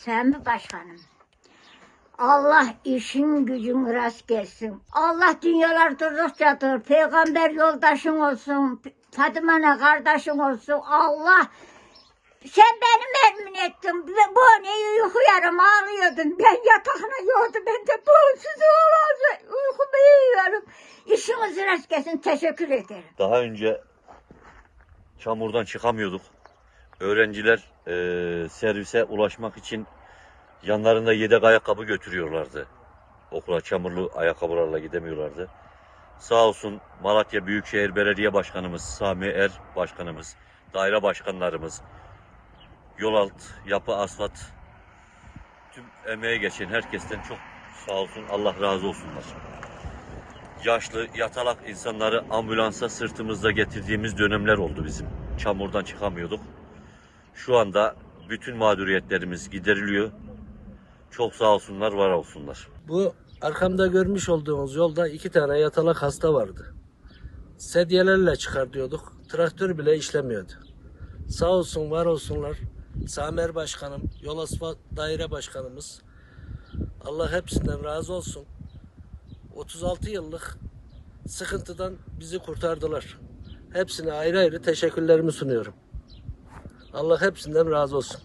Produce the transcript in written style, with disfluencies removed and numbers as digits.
Sami Başkanım, Allah işin gücün rast gelsin. Allah dünyalar durdukçadır. Peygamber yoldaşın olsun. Fatıma kardeşin olsun. Allah, sen beni memnun ettin. Bu neyi uykuyorum, ağlıyordum. Ben yatağına yordum. Ben de bu sizi olacak. Uykumu yiyorum. İşiniz rast gelsin. Teşekkür ederim. Daha önce çamurdan çıkamıyorduk. Öğrenciler servise ulaşmak için yanlarında yedek ayakkabı götürüyorlardı. Okula çamurlu ayakkabılarla gidemiyorlardı. Sağ olsun Malatya Büyükşehir Belediye Başkanımız, Sami Er Başkanımız, daire başkanlarımız, yolalt, yapı, asfalt, tüm emeğe geçen herkesten çok sağ olsun, Allah razı olsunlar. Yaşlı, yatalak insanları ambulansa sırtımızda getirdiğimiz dönemler oldu bizim. Çamurdan çıkamıyorduk. Şu anda bütün mağduriyetlerimiz gideriliyor. Çok sağ olsunlar, var olsunlar. Bu arkamda görmüş olduğunuz yolda 2 tane yatalak hasta vardı. Sedyelerle çıkar diyorduk. Traktör bile işlemiyordu. Sağ olsun, var olsunlar. Samer Başkanım, Yol Asfalt Daire Başkanımız. Allah hepsinden razı olsun. 36 yıllık sıkıntıdan bizi kurtardılar. Hepsine ayrı ayrı teşekkürlerimi sunuyorum. Allah hepsinden razı olsun.